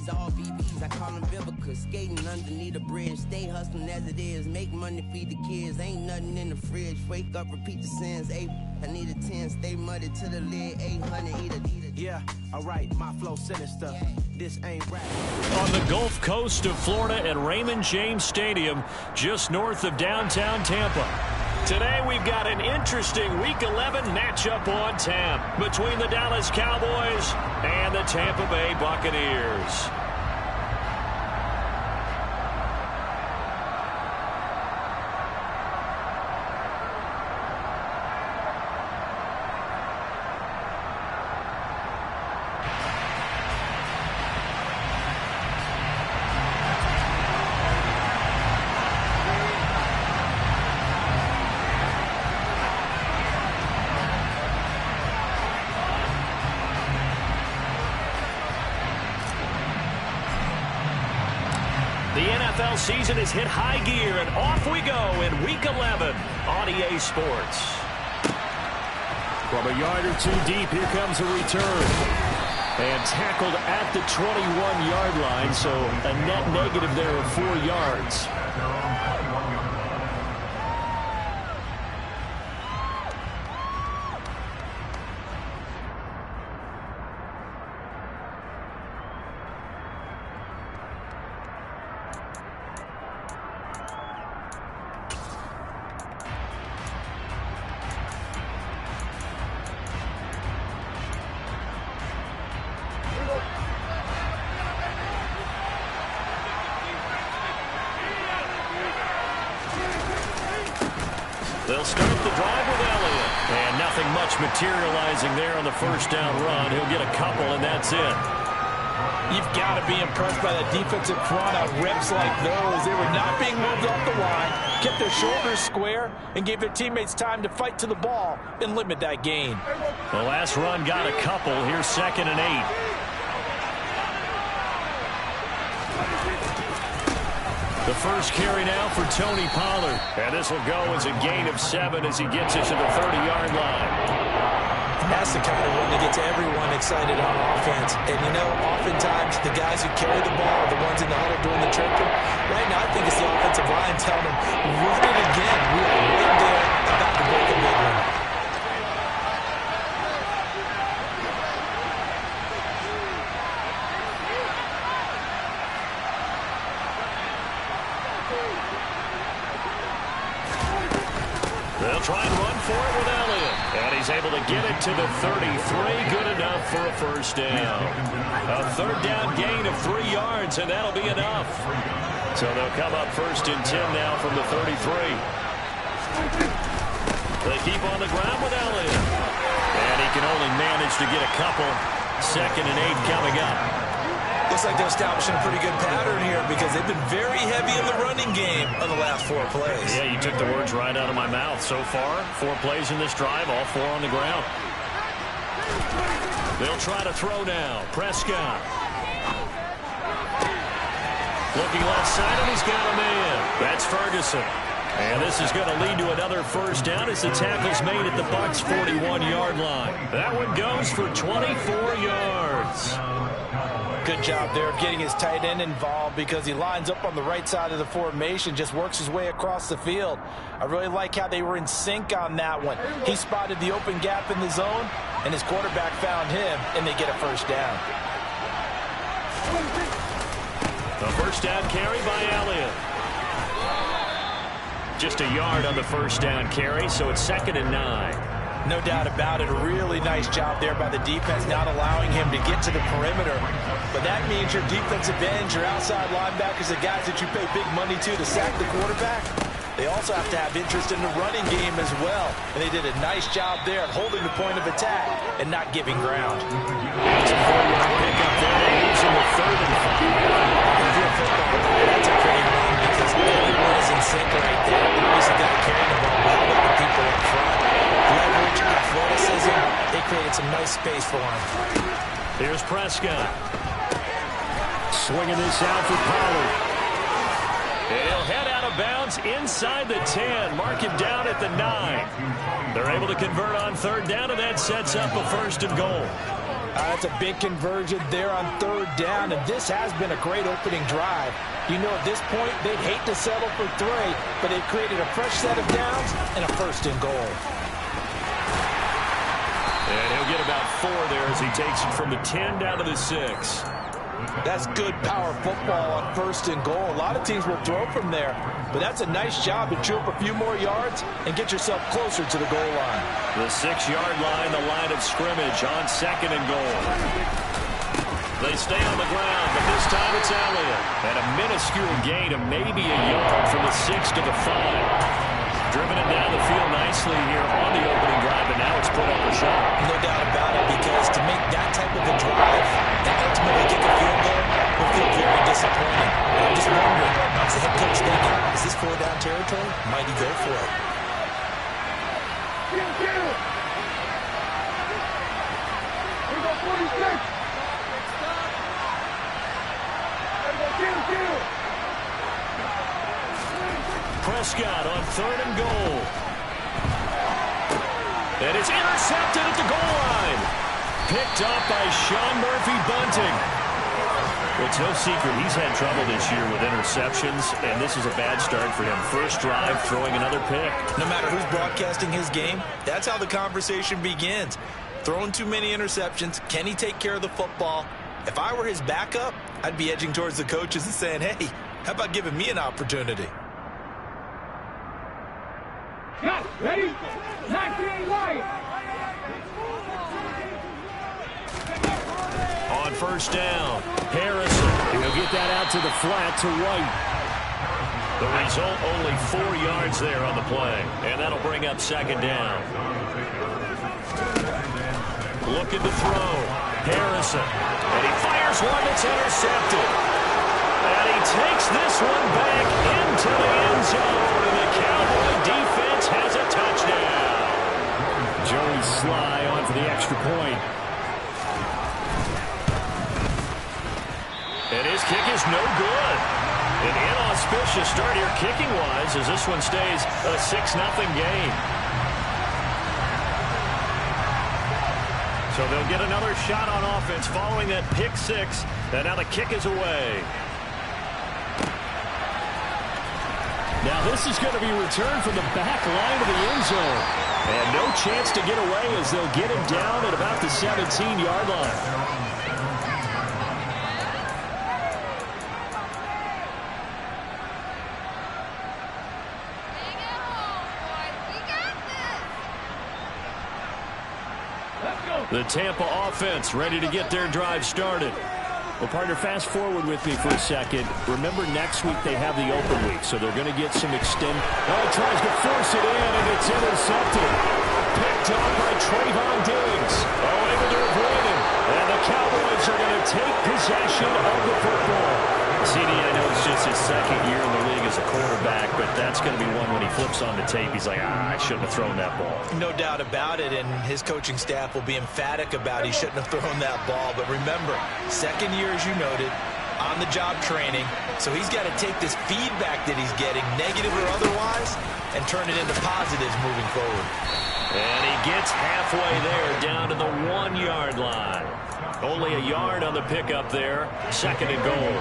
These all BBs, I call them Vivica. Skating underneath the bridge, stay hustling as it is. Make money, feed the kids, ain't nothing in the fridge. Wake up, repeat the sins. I need a 10, stay muddy to the lid. 800, eat a. Yeah, alright, my flow sinister. This ain't rap. On the Gulf Coast of Florida at Raymond James Stadium, just north of downtown Tampa. Today we've got an interesting Week 11 matchup on tap between the Dallas Cowboys and the Tampa Bay Buccaneers. The NFL season has hit high gear, and off we go in Week 11 on EA Sports. From a yard or two deep, here comes a return. And tackled at the 21-yard line, so a net negative there of 4 yards. They'll start the drive with Elliott. And nothing much materializing there on the first down run. He'll get a couple, and that's it. You've got to be impressed by that defensive front on reps like those. They were not being moved off the line, kept their shoulders square, and gave their teammates time to fight to the ball and limit that gain. The last run got a couple. Here's 2nd and 8. The first carry now for Tony Pollard. And this will go as a gain of 7 as he gets it to the 30-yard line. That's the kind of run that gets everyone excited on offense. And, you know, oftentimes the guys who carry the ball are the ones in the huddle doing the chirping. Right now, I think it's the offensive line telling them, run it again. We are right there about to break a big one. They'll try and run for it with Elliott. And he's able to get it to the 33. Good enough for a first down. A 3rd down gain of 3 yards, and that'll be enough. So they'll come up 1st and 10 now from the 33. They keep on the ground with Elliott. And he can only manage to get a couple. 2nd and 8 coming up. Looks like they're establishing a pretty good pattern here because they've been very heavy in the running game on the last 4 plays. Yeah, you took the words right out of my mouth. So far, 4 plays in this drive, all 4 on the ground. They'll try to throw now. Prescott. Looking left side, and he's got a man. That's Ferguson. And this is going to lead to another first down as the tackle's made at the Bucs' 41-yard line. That one goes for 24 yards. Good job there of getting his tight end involved because he lines up on the right side of the formation, just works his way across the field. I really like how they were in sync on that one. He spotted the open gap in the zone, and his quarterback found him, and they get a first down. The first down carry by Elliott. Just a yard on the first down carry, so it's 2nd and 9. No doubt about it. A really nice job there by the defense, not allowing him to get to the perimeter. But that means your defensive ends, your outside linebackers, the guys that you pay big money to sack the quarterback, they also have to have interest in the running game as well. And they did a nice job there at holding the point of attack and not giving ground. That's a 4-yard pickup there. They lose him with 3rd and 5. That's a great run because everyone is in sync right there. The reason got to carry the ball well with the people up front. Leverage, athleticism, they created some nice space for him. Here's Prescott. Swinging this out for Pollard. And he'll head out of bounds inside the 10. Mark him down at the 9. They're able to convert on 3rd down, and that sets up a 1st and goal. That's a big conversion there on 3rd down, and this has been a great opening drive. You know, at this point, they'd hate to settle for 3, but they've created a fresh set of downs and a 1st and goal. And he'll get about 4 there as he takes it from the 10 down to the 6. That's good power football on 1st and goal. A lot of teams will throw from there, but that's a nice job to chew up a few more yards and get yourself closer to the goal line. The 6-yard line, the line of scrimmage on 2nd and goal. They stay on the ground, but this time it's Elliott. And a minuscule gain of maybe a yard from the 6 to the 5. Driven it down the field nicely here on the opening drive, and now it's put up a shot. No doubt about it, because to make that type of a drive and ultimately kick a field goal will feel very disappointing. I'm just wondering, is the head coach thinking, is this 4-down territory? Might he go for it? Prescott on 3rd and goal. And it's intercepted at the goal line. Picked up by Sean Murphy-Bunting. Well, it's no secret he's had trouble this year with interceptions, and this is a bad start for him. First drive, throwing another pick. No matter who's broadcasting his game, that's how the conversation begins. Throwing too many interceptions, can he take care of the football? If I were his backup, I'd be edging towards the coaches and saying, hey, how about giving me an opportunity? Ready? 19 right. On 1st down, Harrison. He'll get that out to the flat to White. The result, only 4 yards there on the play. And that'll bring up 2nd down. Looking to throw. Harrison. And he fires one that's intercepted. And he takes this one back into the end zone. And the Cowboy defense has a touchdown. Joey Sly on for the extra point. And his kick is no good. An inauspicious start here kicking-wise as this one stays a 6-0 game. So they'll get another shot on offense following that pick 6. And now the kick is away. Now this is going to be returned from the back line of the end zone. And no chance to get away as they'll get him down at about the 17-yard line. The Tampa offense ready to get their drive started. Well, partner, fast forward with me for a second. Remember, next week they have the open week, so they're going to get some extend. Oh, he tries to force it in, and it's intercepted. Picked up by Trayvon Diggs. Oh, able to avoid him. And the Cowboys are going to take possession of the football. CD, I know it's just his 2nd year in the league as a quarterback, but that's going to be one when he flips on the tape, he's like, I shouldn't have thrown that ball. No doubt about it, and his coaching staff will be emphatic about he shouldn't have thrown that ball. But remember, 2nd year, as you noted, on-the-job training, so he's got to take this feedback that he's getting, negative or otherwise, and turn it into positives moving forward. And he gets halfway there, down to the 1-yard line. Only a yard on the pickup there, 2nd and goal.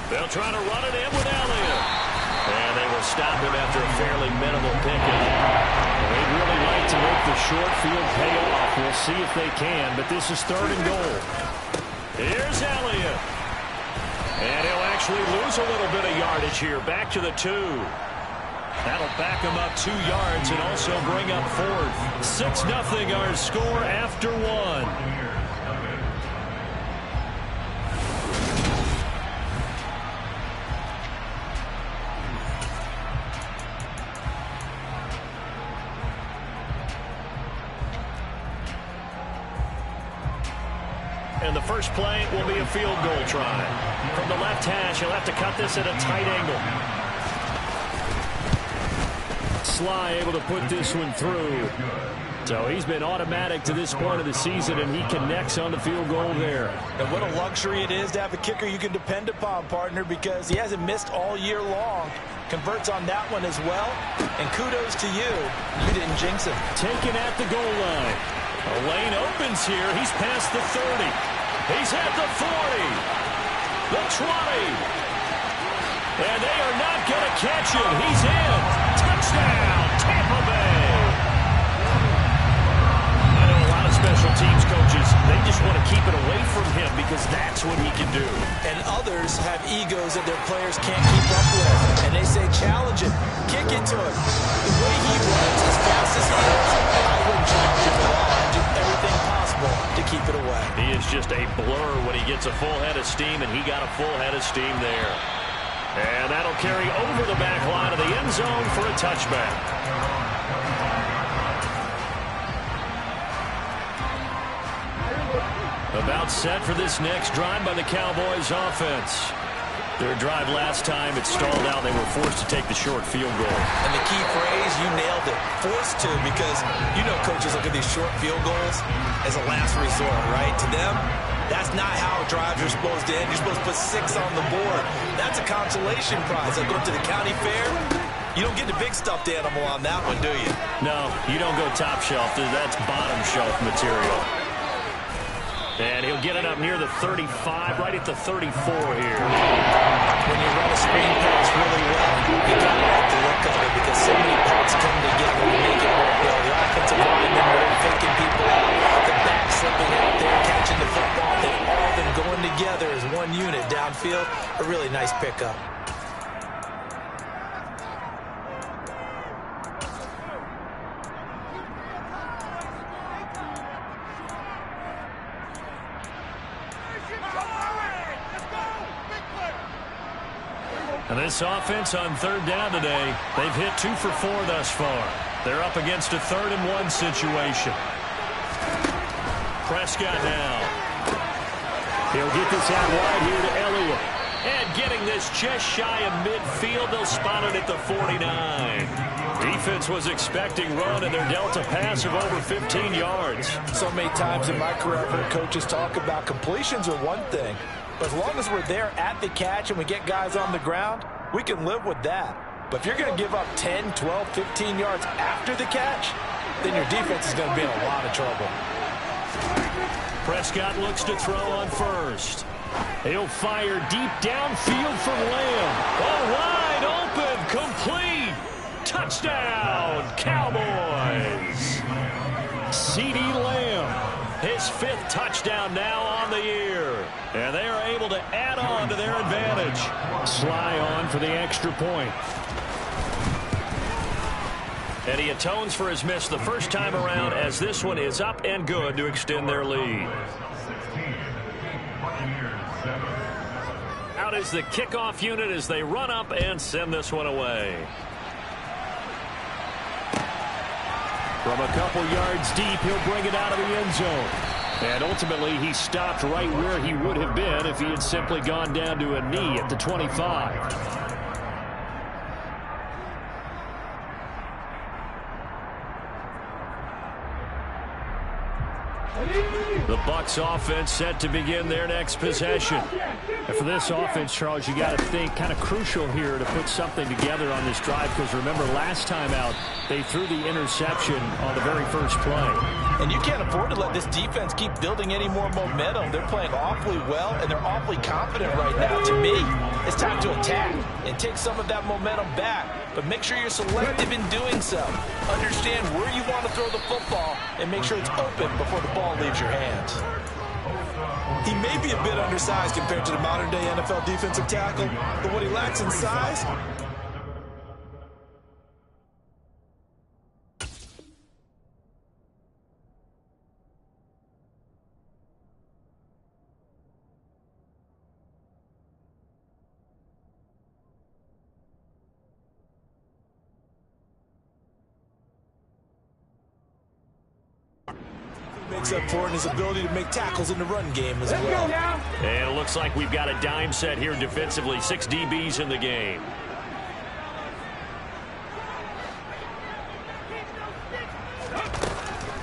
They'll try to run it in with Elliott. And they will stop him after a fairly minimal pickup. They'd really like to make the short field pay off. We'll see if they can, but this is 3rd and goal. Here's Elliott. And he'll actually lose a little bit of yardage here. Back to the 2. That'll back him up 2 yards and also bring up 4th. 6-0 our score after 1. And the first play will be a field goal try. From the left hash, he'll have to cut this at a tight angle. Sly able to put this one through. So he's been automatic to this point of the season, and he connects on the field goal there. And what a luxury it is to have a kicker you can depend upon, partner, because he hasn't missed all year long. converts on that one as well. And kudos to you. You didn't jinx him. Taken at the goal line. A lane opens here. He's past the 30. He's at the 40. The 20. And they are not going to catch him. He's in. Touchdown, Tampa Bay. I know a lot of special teams coaches, they just want to keep it away from him because that's what he can do. And others have egos that their players can't keep up with. And they say, challenge him. Kick it to him. The way he runs, as fast as he is, I wouldn't challenge him at all. I'd do everything possible to keep it away. He is just a blur when he gets a full head of steam, and he got a full head of steam there. And that'll carry over the back line of the end zone for a touchback. About set for this next drive by the Cowboys offense. Their drive last time, it stalled out. They were forced to take the short field goal. And the key phrase, you nailed it. Forced to, because you know coaches look at these short field goals as a last resort, right? To them, that's not how drives are supposed to end. You're supposed to put 6 on the board. That's a consolation prize. Like going to the county fair, you don't get the big stuffed animal on that one, do you? No, you don't go top shelf. That's bottom shelf material. And he'll get it up near the 35, right at the 34 here. When you run a screen pass really well, you got to like the look of it because so many parts come together to make it work well. The offensive linemen are faking people out, the back slipping out there, catching the football. They've all been going together as one unit downfield. A really nice pickup. And this offense on third down today, they've hit 2 for 4 thus far. They're up against a 3rd and 1 situation. Prescott now. He'll get this out wide here to Elliott. And getting this just shy of midfield, they'll spot it at the 49. Defense was expecting run, and they're dealt a pass of over 15 yards. So many times in my career, I've heard coaches talk about completions are one thing. But as long as we're there at the catch and we get guys on the ground, we can live with that. But if you're going to give up 10, 12, 15 yards after the catch, then your defense is going to be in a lot of trouble. Prescott looks to throw on first. He'll fire deep downfield from Lamb. Oh, wide open, complete. Touchdown, Cowboys. CeeDee Lamb, his 5th touchdown now on the year. And they are able to add on to their advantage. Sly on for the extra point. And he atones for his miss the first time around as this one is up and good to extend their lead. Out is the kickoff unit as they run up and send this one away. From a couple yards deep, he'll bring it out of the end zone. And ultimately, he stopped right where he would have been if he had simply gone down to a knee at the 25. The Bucs offense set to begin their next possession. And for this offense, Charles, you got to think kind of crucial here to put something together on this drive because remember last time out, they threw the interception on the very first play. And you can't afford to let this defense keep building any more momentum. They're playing awfully well, and they're awfully confident right now. To me, it's time to attack and take some of that momentum back. But make sure you're selective in doing so. Understand where you want to throw the football and make sure it's open before the ball leaves your hands. He may be a bit undersized compared to the modern-day NFL defensive tackle, but what he lacks in size... makes up for it in his ability to make tackles in the run game as well. And it looks like we've got a dime set here defensively. 6 DBs in the game.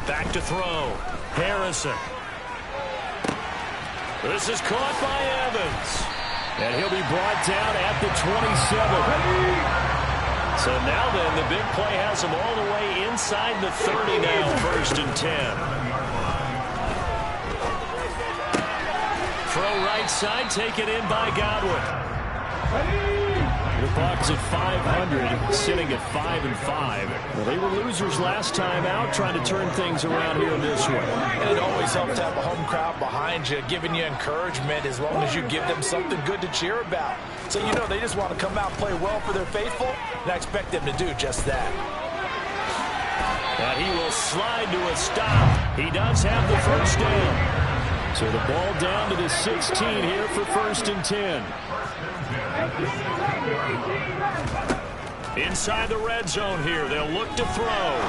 Back to throw. Harrison. This is caught by Evans. And he'll be brought down at the 27. So now then, the big play has him all the way inside the 30 now, 1st and 10. Throw right side, taken in by Godwin. The Bucs at 500, sitting at 5-5. Well, they were losers last time out, trying to turn things around here this way. And it always helps to have a home crowd behind you, giving you encouragement as long as you give them something good to cheer about. So you know they just want to come out and play well for their faithful, and I expect them to do just that. And he will slide to a stop. He does have the first down. So the ball down to the 16 here for 1st and 10. Inside the red zone here, they'll look to throw.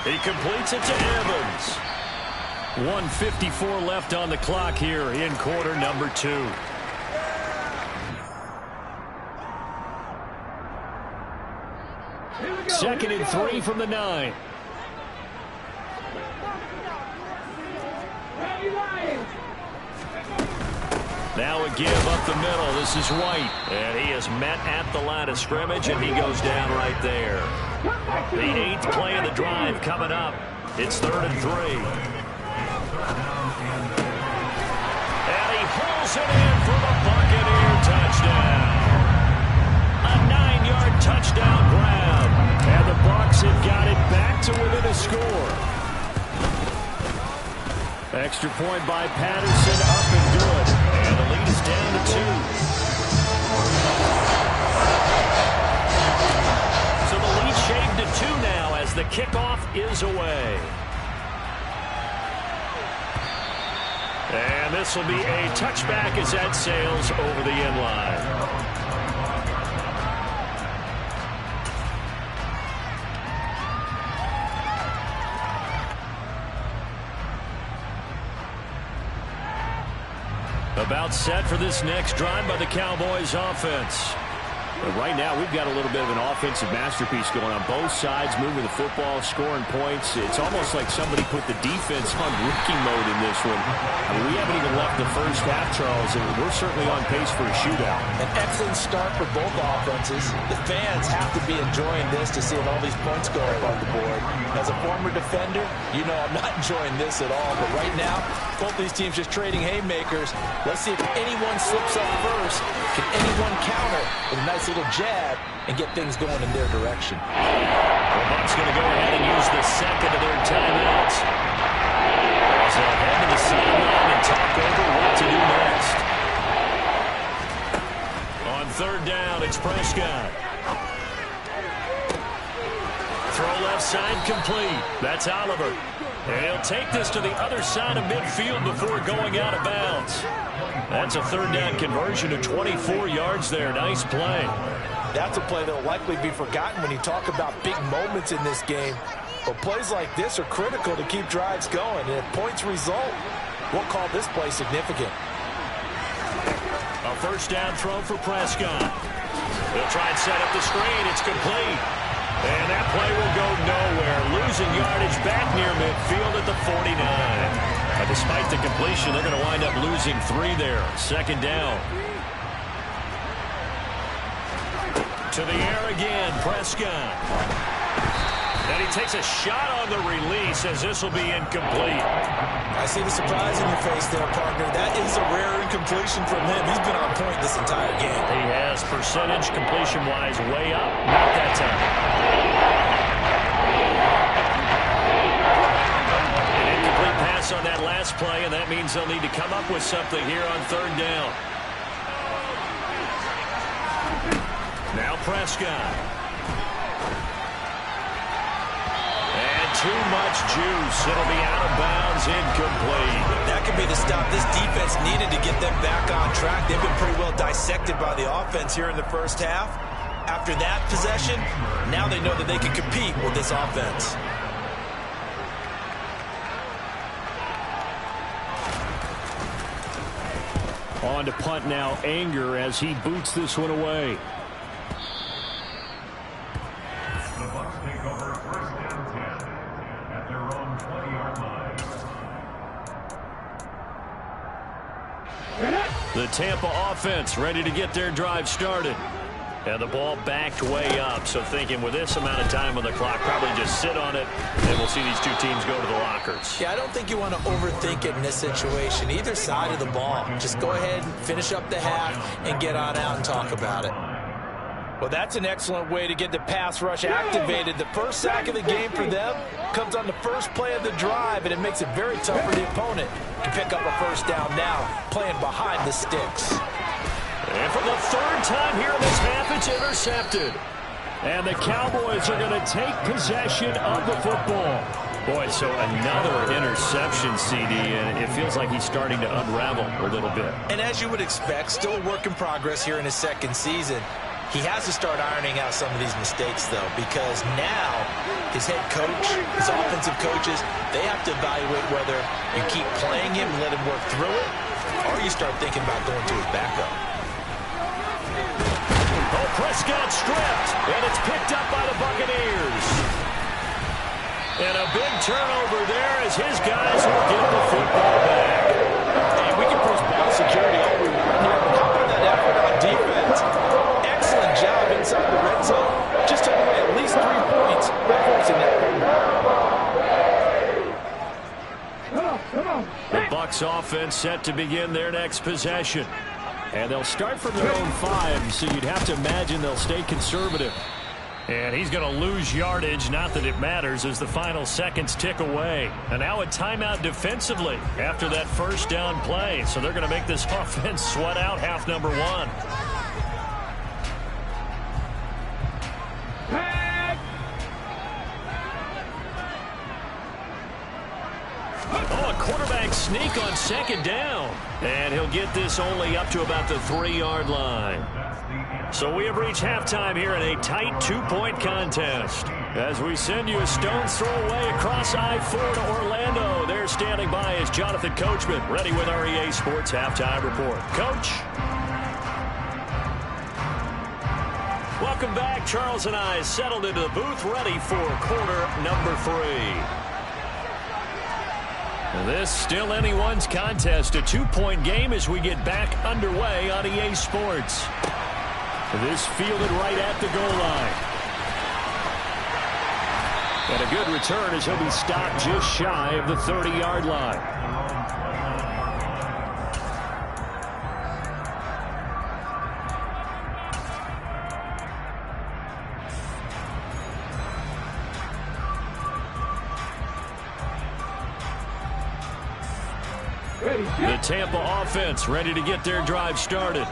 He completes it to Evans. 1:54 left on the clock here in quarter number 2. Second and 3 from the 9. Now a give up the middle. This is White. And he is met at the line of scrimmage, and he goes down right there. The 8th play of the drive coming up. It's 3rd and 3. And he hauls it in for the Buccaneer touchdown. A 9-yard touchdown grab. And the Bucs have got it back to within a score. Extra point by Patterson, up and good. And the lead is down to 2. So the lead shaved to 2 now as the kickoff is away. And this will be a touchback as that sails over the end line. About set for this next drive by the Cowboys offense. But right now, we've got a little bit of an offensive masterpiece going on both sides, moving the football, scoring points. It's almost like somebody put the defense on rookie mode in this one. I mean, we haven't even left the first half, Charles, and we're certainly on pace for a shootout. An excellent start for both offenses. The fans have to be enjoying this to see all these points go up on the board. As a former defender, you know I'm not enjoying this at all. But right now, both these teams just trading haymakers. Let's see if anyone slips up first. Can anyone counter with a nice little jab and get things going in their direction? The Bucs going to go ahead and use the second of their timeouts. As they'll head to the sideline and talk over what to do next. On 3rd down, it's Prescott. Throw left side complete. That's Oliver. And he'll take this to the other side of midfield before going out of bounds. That's a 3rd down conversion of 24 yards there. Nice play. That's a play that will likely be forgotten when you talk about big moments in this game. But plays like this are critical to keep drives going. And if points result, we'll call this play significant. A 1st down throw for Prescott. They'll try and set up the screen. It's complete. And that play will go nowhere. Losing yardage back near midfield at the 49. Despite the completion, they're going to wind up losing 3 there. 2nd down. To the air again, Prescott. And he takes a shot on the release as this will be incomplete. I see the surprise in your face there, partner. That is a rare incompletion from him. He's been on point this entire game. He has percentage completion-wise way up. Not that time. An incomplete pass on that last play, and that means they'll need to come up with something here on 3rd down. Now Prescott. Too much juice. It'll be out of bounds, incomplete. That could be the stop this defense needed to get them back on track. They've been pretty well dissected by the offense here in the first half. After that possession, now they know that they can compete with this offense. On to punt now, Anger, as he boots this one away. The Tampa offense ready to get their drive started. And the ball backed way up, so thinking with this amount of time on the clock, probably just sit on it, and we'll see these two teams go to the lockers. Yeah, I don't think you want to overthink it in this situation. Either side of the ball. Just go ahead and finish up the half and get on out and talk about it. Well, that's an excellent way to get the pass rush activated. The first sack of the game for them comes on the first play of the drive, and it makes it very tough for the opponent to pick up a first down now, playing behind the sticks. And for the third time here in this half, it's intercepted. And the Cowboys are going to take possession of the football. Boy, so another interception, CD, and it feels like he's starting to unravel a little bit. And as you would expect, still a work in progress here in his second season. He has to start ironing out some of these mistakes, though, because now his head coach, his offensive coaches, they have to evaluate whether you keep playing him and let him work through it, or you start thinking about going to his backup. Oh, Prescott stripped, and it's picked up by the Buccaneers. And a big turnover there as his guys will get the football back. Hey, we can push ball security all we want here, but how about that effort on defense? Excellent job inside the red zone. Just took away at least 3 points by forcing that quarterback. The Bucs offense set to begin their next possession. And they'll start from their own 5, so you'd have to imagine they'll stay conservative. And he's going to lose yardage, not that it matters, as the final seconds tick away. And now a timeout defensively after that first down play. So they're going to make this offense sweat out half number 1. Oh, a quarterback sneak on second down. And he'll get this only up to about the 3-yard line. So we have reached halftime here in a tight 2-point contest. As we send you a stone's throw away across I-4 to Orlando. There standing by is Jonathan Coachman, ready with our EA Sports Halftime Report. Coach? Welcome back. Charles and I settled into the booth, ready for quarter number 3. This still anyone's contest, a 2-point game as we get back underway on EA Sports. This fielded right at the goal line. And a good return as he'll be stopped just shy of the 30-yard line. The Tampa offense ready to get their drive started.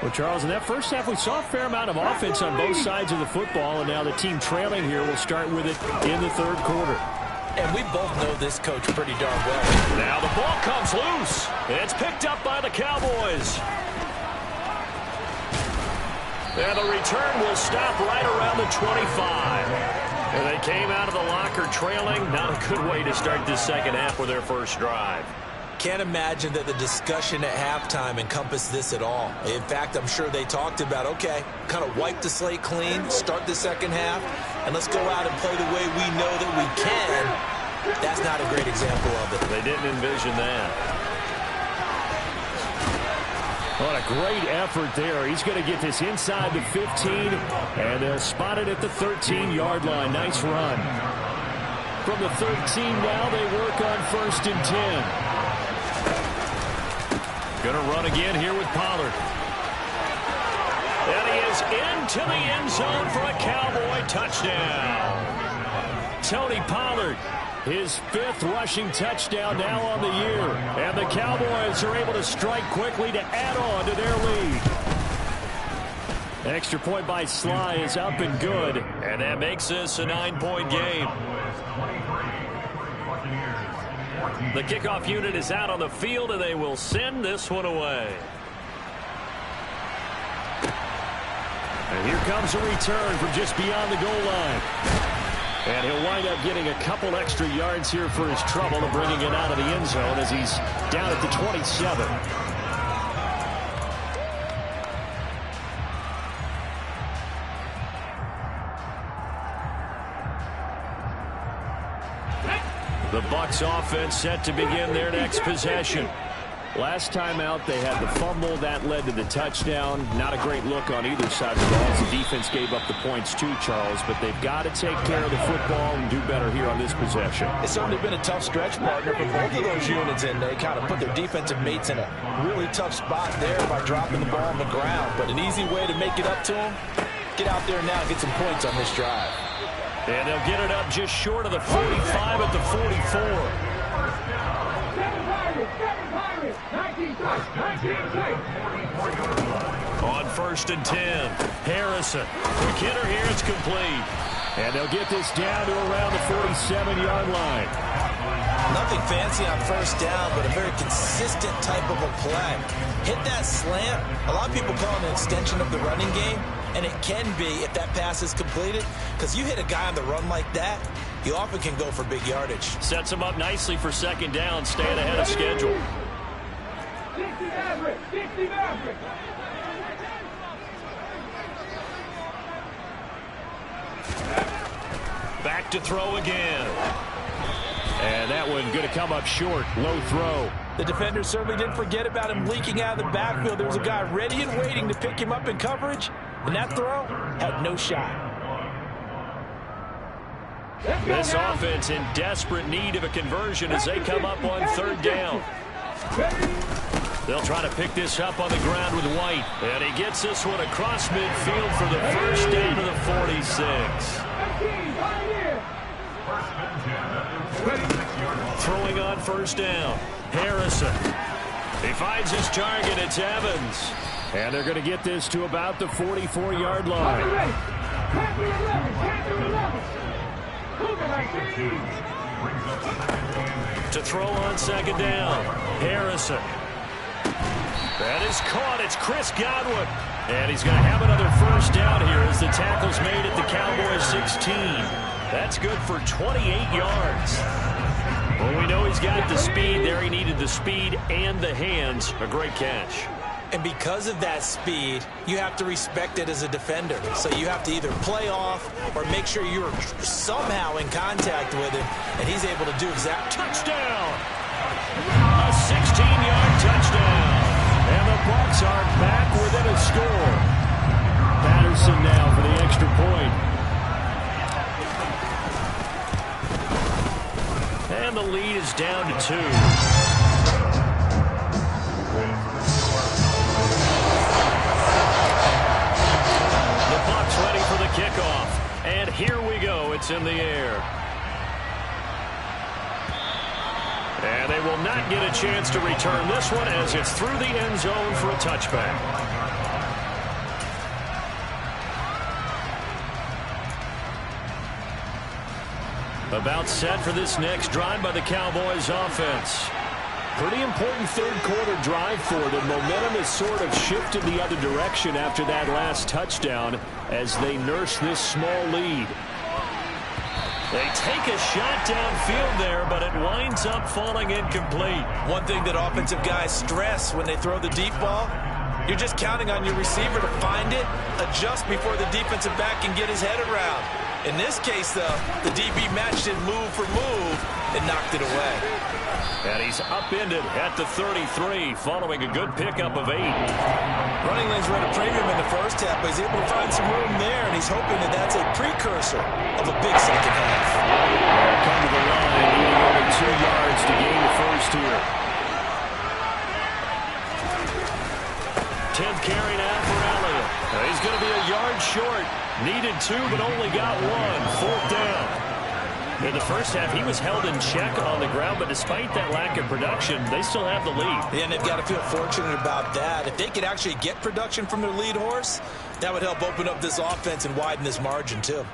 Well, Charles, in that first half, we saw a fair amount of offense on both sides of the football, and now the team trailing here will start with it in the third quarter. And we both know this coach pretty darn well. Now the ball comes loose. It's picked up by the Cowboys. And the return will stop right around the 25. And they came out of the locker trailing. Not a good way to start this second half with their first drive. Can't imagine that the discussion at halftime encompassed this at all. In fact, I'm sure they talked about, okay, kind of wipe the slate clean, start the second half, and let's go out and play the way we know that we can. That's not a great example of it. They didn't envision that. What a great effort there. He's going to get this inside the 15, and they'll spot it at the 13-yard line. Nice run. From the 13 now, they work on 1st and 10. Going to run again here with Pollard. And he is into the end zone for a Cowboy touchdown. Tony Pollard, his 5th rushing touchdown now on the year. And the Cowboys are able to strike quickly to add on to their lead. Extra point by Sly is up and good. And that makes this a 9-point game. The kickoff unit is out on the field, and they will send this one away. And here comes a return from just beyond the goal line. And he'll wind up getting a couple extra yards here for his trouble and bringing it out of the end zone as he's down at the 27. The Bucs offense set to begin their next possession. Last time out, they had the fumble. That led to the touchdown. Not a great look on either side of the ball as the defense gave up the points too, Charles. But they've got to take care of the football and do better here on this possession. It's certainly been a tough stretch, partner, for both of those units, and they kind of put their defensive mates in a really tough spot there by dropping the ball on the ground. But an easy way to make it up to them, get out there now and get some points on this drive. And they'll get it up just short of the 45 at the 44. On 1st and 10, Harrison. Quick hitter here, it's complete. And they'll get this down to around the 47-yard line. Nothing fancy on 1st down, but a very consistent type of a play. Hit that slant. A lot of people call it an extension of the running game, and it can be if that pass is completed, because you hit a guy on the run like that, you often can go for big yardage. Sets him up nicely for 2nd down, staying ahead of schedule. 60 Maverick, 60 Maverick. Back to throw again. And that one going to come up short. Low throw. The defender certainly didn't forget about him leaking out of the backfield. There was a guy ready and waiting to pick him up in coverage, and that throw had no shot. This offense in desperate need of a conversion as they come up on 3rd down. They'll try to pick this up on the ground with White. And he gets this one across midfield for the 1st down to the 46. Throwing on 1st down. Harrison. He finds his target. It's Evans. And they're going to get this to about the 44-yard line. To throw on 2nd down. Harrison. That is caught. It's Chris Godwin. And he's going to have another 1st down here as the tackle's made at the Cowboys 16. That's good for 28 yards. Well, we know he's got the speed there. He needed the speed and the hands. A great catch. And because of that speed, you have to respect it as a defender. So you have to either play off or make sure you're somehow in contact with him, and he's able to do exactly. Touchdown! A 16-yard touchdown. And the Bucs are back within a score. Patterson now for the extra point. And the lead is down to 2. The Bucs ready for the kickoff. And here we go. It's in the air. And they will not get a chance to return this one as it's through the end zone for a touchback. About set for this next drive by the Cowboys offense. Pretty important 3rd quarter drive for them. Momentum has sort of shifted the other direction after that last touchdown as they nurse this small lead. They take a shot downfield there, but it winds up falling incomplete. One thing that offensive guys stress when they throw the deep ball, you're just counting on your receiver to find it, adjust before the defensive back can get his head around. In this case, though, the DB matched it move for move and knocked it away. And he's upended at the 33 following a good pickup of 8. Running lanes were at a premium in the 1st half, but he's able to find some room there, and he's hoping that that's a precursor of a big 2nd half. Come to the line, needing only 2 yards to gain the 1st here. 10th carry now for Elliott. He's going to be a yard short. Needed 2, but only got 1. 4th down. In the 1st half, he was held in check on the ground, but despite that lack of production, they still have the lead. Yeah, and they've got to feel fortunate about that. If they could actually get production from their lead horse, that would help open up this offense and widen this margin, too.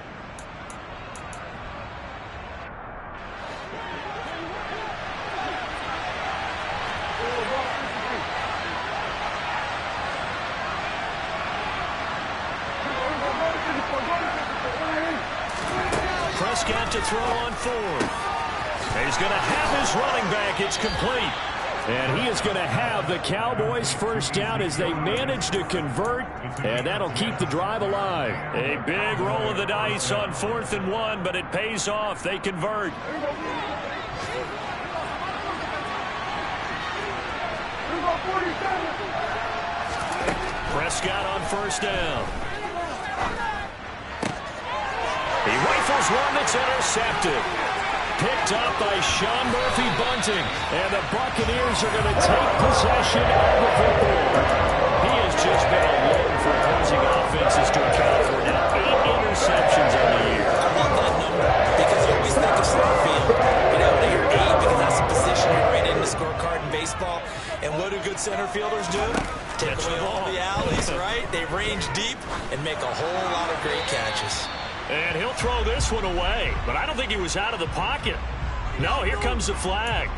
Prescott to throw on 4th. He's going to have his running back. It's complete. And he is going to have the Cowboys' 1st down as they manage to convert, and that'll keep the drive alive. A big roll of the dice on 4th and 1, but it pays off. They convert. Prescott on first down. He rifles one that's intercepted. Picked up by Sean Murphy-Bunting. And the Buccaneers are going to take possession of the football. He has just been alone for opposing offenses to account for now 8 interceptions on the year. I love that number because you always think of center field. You know, when you're 8 because that's a position you're right in the scorecard in baseball. And what do good center fielders do? Take away all the alleys, right? They range deep and make a whole lot of great catches. And he'll throw this one away, but I don't think he was out of the pocket. No, here comes the flag.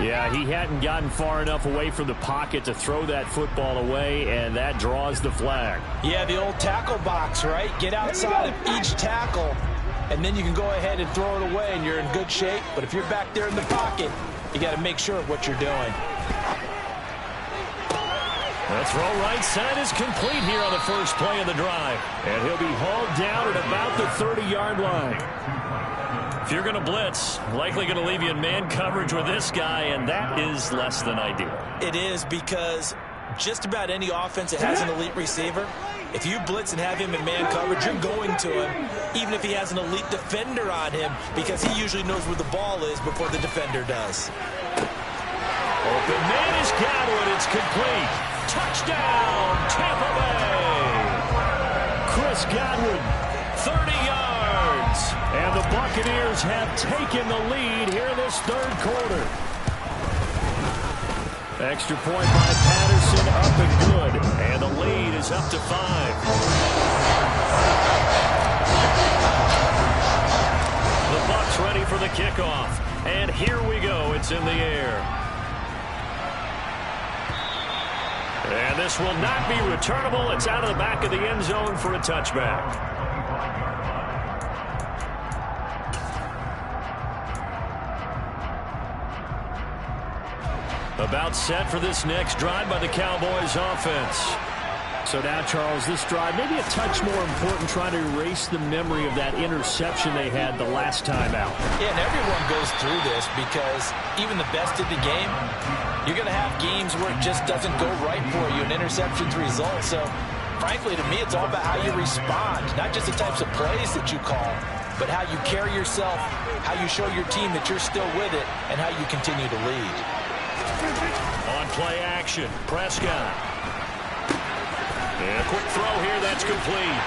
Yeah, he hadn't gotten far enough away from the pocket to throw that football away, and that draws the flag. Yeah, the old tackle box, right? Get outside of each tackle, and then you can go ahead and throw it away, and you're in good shape. But if you're back there in the pocket, you got to make sure of what you're doing. The throw right side is complete here on the first play of the drive. And he'll be hauled down at about the 30-yard line. If you're going to blitz, likely going to leave you in man coverage with this guy, and that is less than ideal. It is because just about any offense that has an elite receiver, if you blitz and have him in man coverage, you're going to him, even if he has an elite defender on him, because he usually knows where the ball is before the defender does. Open man is Godwin. It's complete. Touchdown, Tampa Bay! Chris Godwin, 30 yards. And the Buccaneers have taken the lead here in this third quarter. Extra point by Patterson, up and good. And the lead is up to 5. The Bucs ready for the kickoff. And here we go. It's in the air. And this will not be returnable. It's out of the back of the end zone for a touchback. About set for this next drive by the Cowboys offense. So now, Charles, this drive maybe a touch more important, trying to erase the memory of that interception they had the last time out. Yeah, and everyone goes through this because even the best of the game, you're going to have games where it just doesn't go right for you, and interceptions result. So, frankly, to me, it's all about how you respond, not just the types of plays that you call, but how you carry yourself, how you show your team that you're still with it, and how you continue to lead. On play action, Prescott. And a quick throw here, that's complete.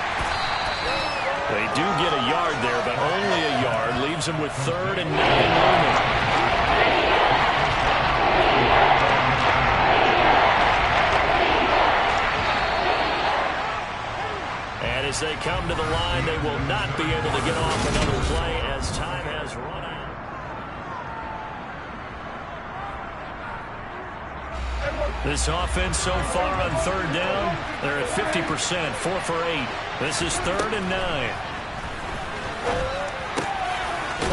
They do get a yard there, but only a yard. Leaves them with 3rd and 9 remaining. And as they come to the line, they will not be able to get off another play as time has run out. This offense so far on 3rd down, they're at 50%, 4 for 8. This is 3rd and 9.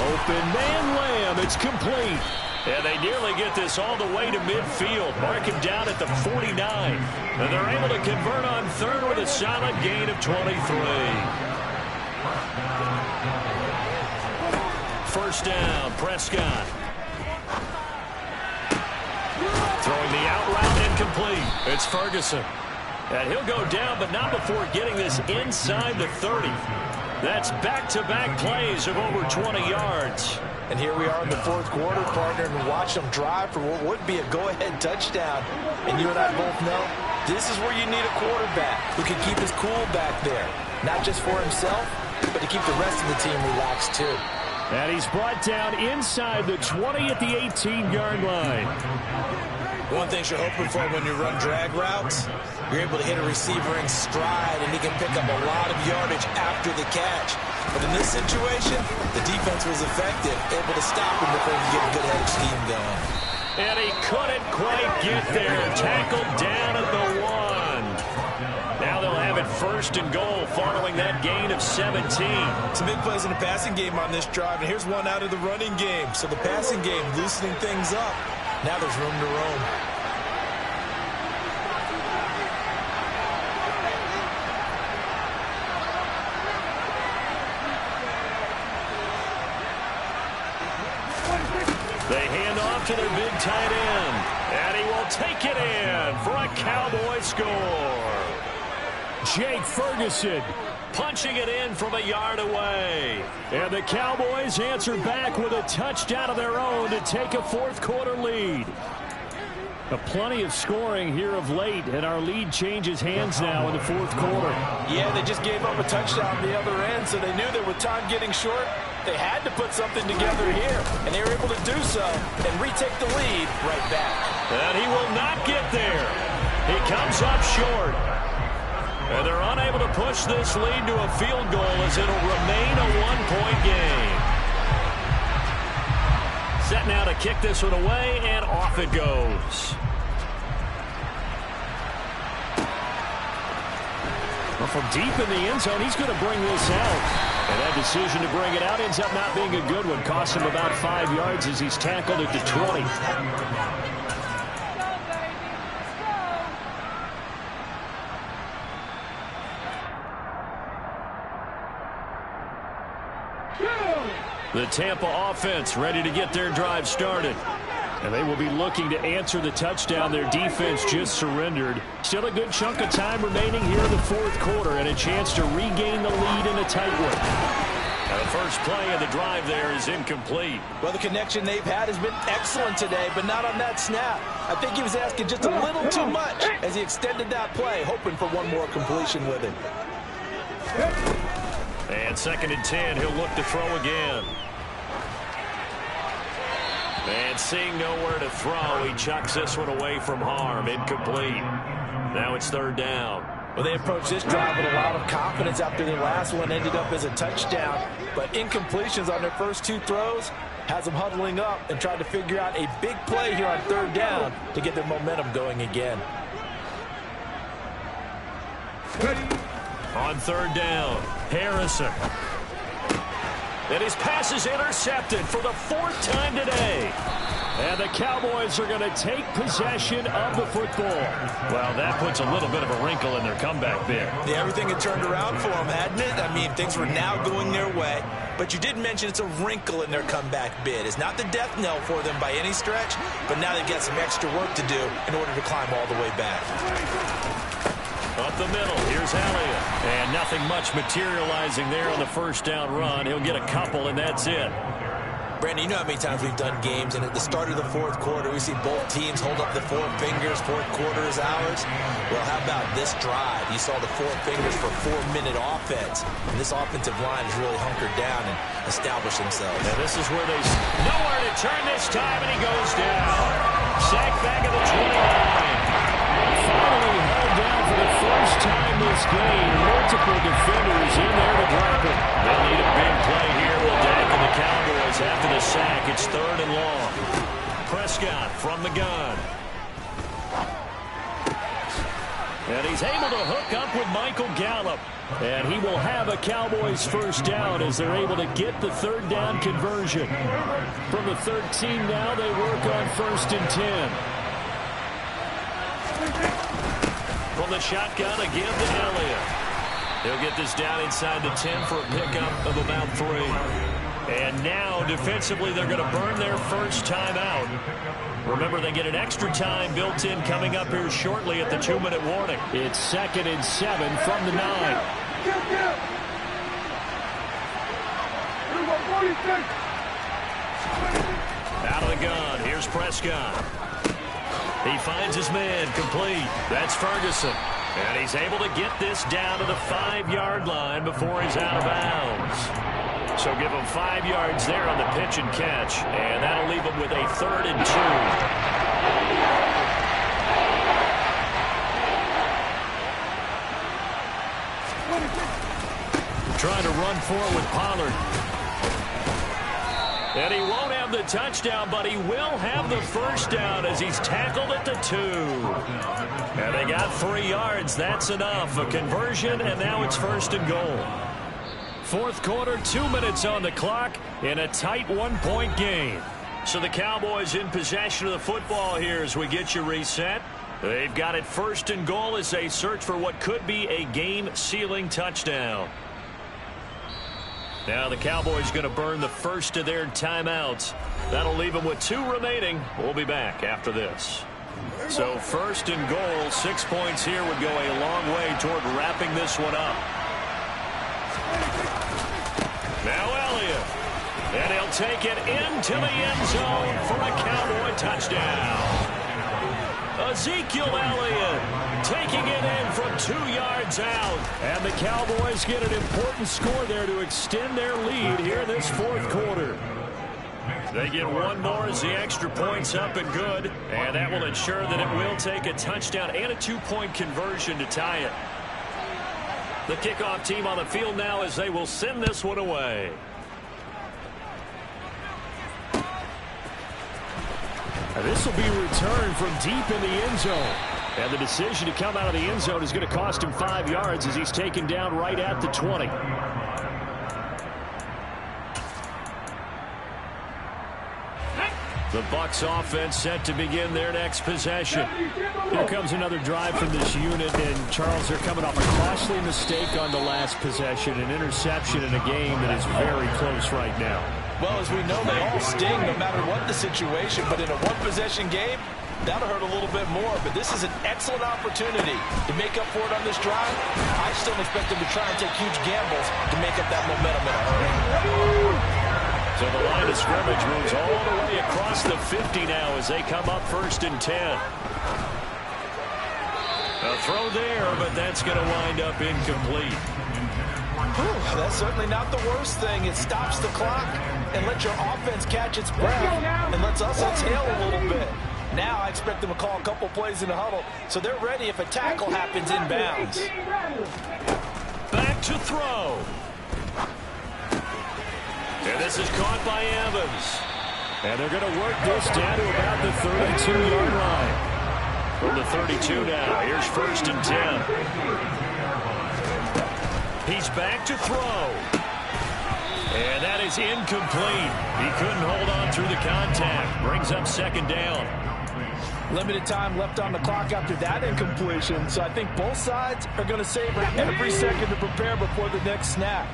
Open man Lamb, it's complete. And they nearly get this all the way to midfield. Mark him down at the 49. And they're able to convert on 3rd with a solid gain of 23. First down, Prescott. Throwing the out route incomplete. It's Ferguson. And he'll go down, but not before getting this inside the 30. That's back-to-back plays of over 20 yards. And here we are in the 4th quarter, partner, and watch them drive for what would be a go-ahead touchdown. And you and I both know this is where you need a quarterback who can keep his cool back there. Not just for himself, but to keep the rest of the team relaxed too. And he's brought down inside the 20 at the 18-yard line. One thing you're hoping for when you run drag routes, you're able to hit a receiver in stride, and he can pick up a lot of yardage after the catch. But in this situation, the defense was effective, able to stop him before he get a good head scheme going. And he couldn't quite get there. Tackled down at the 1. Now they'll have it 1st and goal following that gain of 17. Some big plays in the passing game on this drive, and here's one out of the running game. So the passing game loosening things up. Now there's room to roam. They hand off to their big tight end. And he will take it in for a Cowboy score. Jake Ferguson punching it in from a yard away. And the Cowboys answer back with a touchdown of their own to take a fourth-quarter lead. Plenty of scoring here of late, and our lead changes hands now in the fourth quarter. Yeah, they just gave up a touchdown on the other end, so they knew that with time getting short, they had to put something together here, and they were able to do so and retake the lead right back. And he will not get there. He comes up short. And they're unable to push this lead to a field goal as it'll remain a one-point game. Set now to kick this one away, and off it goes. Well, from deep in the end zone, he's going to bring this out. And that decision to bring it out ends up not being a good one. Costs him about 5 yards as he's tackled at the 20. The Tampa offense ready to get their drive started. And they will be looking to answer the touchdown their defense just surrendered. Still a good chunk of time remaining here in the fourth quarter and a chance to regain the lead in a tight one. Now the first play of the drive there is incomplete. Well, the connection they've had has been excellent today, but not on that snap. I think he was asking just a little too much as he extended that play, hoping for one more completion with it. And 2nd and 10, he'll look to throw again. And seeing nowhere to throw, he chucks this one away from harm. Incomplete. Now it's 3rd down. Well, they approached this drive with a lot of confidence after their last one ended up as a touchdown. But incompletions on their first 2 throws has them huddling up and trying to figure out a big play here on 3rd down to get their momentum going again. On 3rd down, Harrison. And his pass is intercepted for the 4th time today. And the Cowboys are going to take possession of the football. Well, that puts a little bit of a wrinkle in their comeback bid. Yeah, everything had turned around for them, hadn't it? I mean, things were now going their way. But you did mention it's a wrinkle in their comeback bid. It's not the death knell for them by any stretch, but now they've got some extra work to do in order to climb all the way back. Up the middle, here's Elliott. And nothing much materializing there on the first down run. He'll get a couple, and that's it. Brandon, you know how many times we've done games, and at the start of the fourth quarter, we see both teams hold up the 4 fingers, fourth quarter is ours. Well, how about this drive? You saw the 4 fingers for 4-minute offense, and this offensive line has really hunkered down and established themselves. And this is where they nowhere to turn this time, and he goes down. Sack back at the 29. Finally held down for the first time this game. Multiple defenders in there to drop it. They'll need a big play here with Dak and the Cowboys after the sack. It's 3rd and long. Prescott from the gun. And he's able to hook up with Michael Gallup. And he will have a Cowboys first down as they're able to get the 3rd down conversion. From the 13 now, they work on 1st and 10. From the shotgun again to Elliott. He'll get this down inside the 10 for a pickup of about 3. And now, defensively, they're going to burn their first timeout. Remember, they get an extra time built in coming up here shortly at the 2-minute warning. It's 2nd and 7 from the 9. Out of the gun, here's Prescott. He finds his man complete. That's Ferguson. And he's able to get this down to the 5-yard line before he's out of bounds. So give him 5 yards there on the pitch and catch. And that'll leave him with a 3rd and 2. Trying to run for it with Pollard. And he won't have the touchdown, but he will have the first down as he's tackled at the 2. And they got 3 yards. That's enough. A conversion, and now it's 1st and goal. Fourth quarter, 2 minutes on the clock in a tight 1-point game. So the Cowboys in possession of the football here as we get you reset. They've got it 1st and goal as they search for what could be a game-sealing touchdown. Now the Cowboys going to burn the first of their timeouts. That'll leave them with 2 remaining. We'll be back after this. So first and goal, 6 points here would go a long way toward wrapping this one up. Now Elliott. And he'll take it into the end zone for a Cowboy touchdown. Ezekiel Elliott taking it in from 2 yards out. And the Cowboys get an important score there to extend their lead here in this fourth quarter. They get one more as the extra point's up and good. And that will ensure that it will take a touchdown and a 2-point conversion to tie it. The kickoff team on the field now as they will send this one away. This will be returned from deep in the end zone. And the decision to come out of the end zone is going to cost him 5 yards as he's taken down right at the 20. The Bucs offense set to begin their next possession. Here comes another drive from this unit, and Charles, they're coming off a costly mistake on the last possession, an interception in a game that is very close right now. Well, as we know, they all sting no matter what the situation, but in a one-possession game, that'll hurt a little bit more. But this is an excellent opportunity to make up for it on this drive. I still expect them to try and take huge gambles to make up that momentum in a hurry. So the line of scrimmage moves all the way across the 50 now as they come up 1st and 10. A throw there, but that's going to wind up incomplete. That's certainly not the worst thing. It stops the clock and lets your offense catch its breath and lets us exhale a little bit. Now I expect them to call a couple plays in the huddle so they're ready if a tackle happens inbounds. Back to throw. And this is caught by Evans. And they're going to work this down to about the 32-yard line. From the 32 now, here's 1st and 10. He's back to throw. And that is incomplete. He couldn't hold on through the contact. Brings up 2nd down. Limited time left on the clock after that incompletion. So I think both sides are going to savor every second to prepare before the next snap.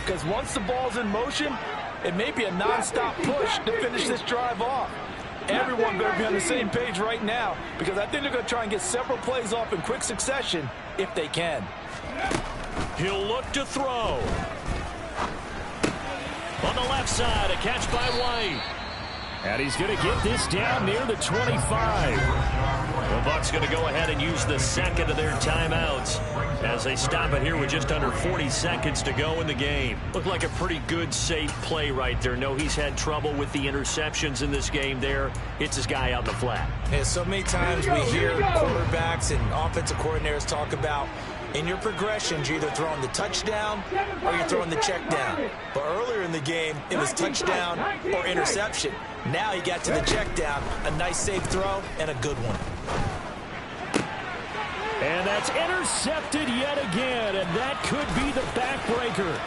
Because once the ball's in motion, it may be a non-stop push to finish this drive off. Everyone better be on the same page right now because I think they're going to try and get several plays off in quick succession if they can. He'll look to throw. On the left side, a catch by White. And he's going to get this down near the 25. The Bucs going to go ahead and use the second of their timeouts as they stop it here with just under 40 seconds to go in the game. Looked like a pretty good, safe play right there. No, he's had trouble with the interceptions in this game there. Hits his guy out in the flat. And so many times we hear quarterbacks and offensive coordinators talk about in your progressions, you're either throwing the touchdown or you're throwing the check down. But earlier in the game, it was touchdown or interception. Now he got to the check down, a nice safe throw, and a good one. And that's intercepted yet again, and that could be the backbreaker.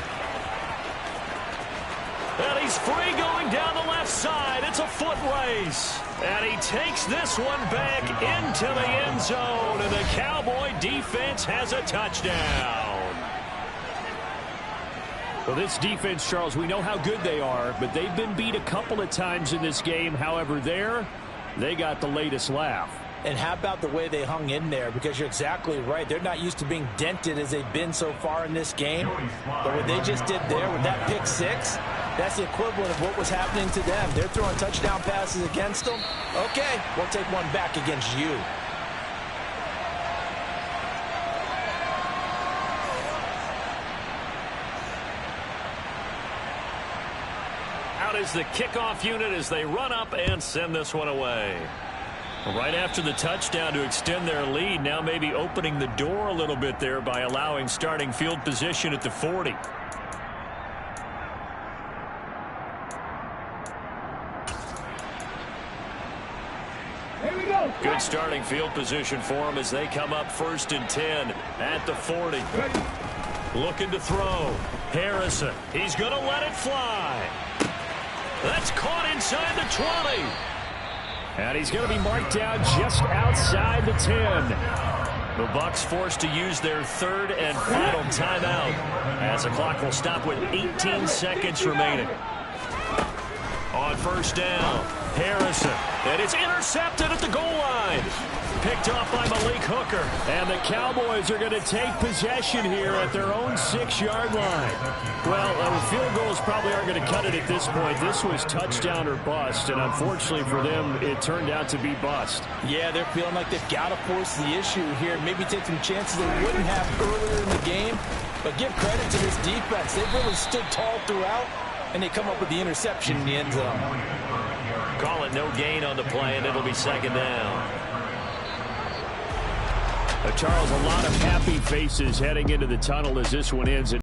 And he's free going down the left side. It's a foot race. And he takes this one back into the end zone, and the Cowboy defense has a touchdown. Well, this defense, Charles, we know how good they are, but they've been beat a couple of times in this game. However, they got the latest laugh. And how about the way they hung in there? Because you're exactly right. They're not used to being dented as they've been so far in this game. But what they just did there with that pick six, that's the equivalent of what was happening to them. They're throwing touchdown passes against them. Okay, we'll take one back against you. Out is the kickoff unit as they run up and send this one away. Right after the touchdown to extend their lead, now maybe opening the door a little bit there by allowing starting field position at the 40. Good starting field position for them as they come up 1st and 10 at the 40. Looking to throw. Harrison. He's going to let it fly. That's caught inside the 20. And he's going to be marked down just outside the 10. The Bucs forced to use their 3rd and final timeout as the clock will stop with 18 seconds remaining. On first down. Harrison, and it's intercepted at the goal line. Picked off by Malik Hooker. And the Cowboys are going to take possession here at their own 6-yard line. Well, field goals probably aren't going to cut it at this point. This was touchdown or bust, and unfortunately for them, it turned out to be bust. Yeah, they're feeling like they've got to force the issue here. Maybe take some chances they wouldn't have earlier in the game. But give credit to this defense. They've really stood tall throughout, and they come up with the interception in the end zone. Call it no gain on the play, and it'll be second down. Charles, a lot of happy faces heading into the tunnel as this one ends.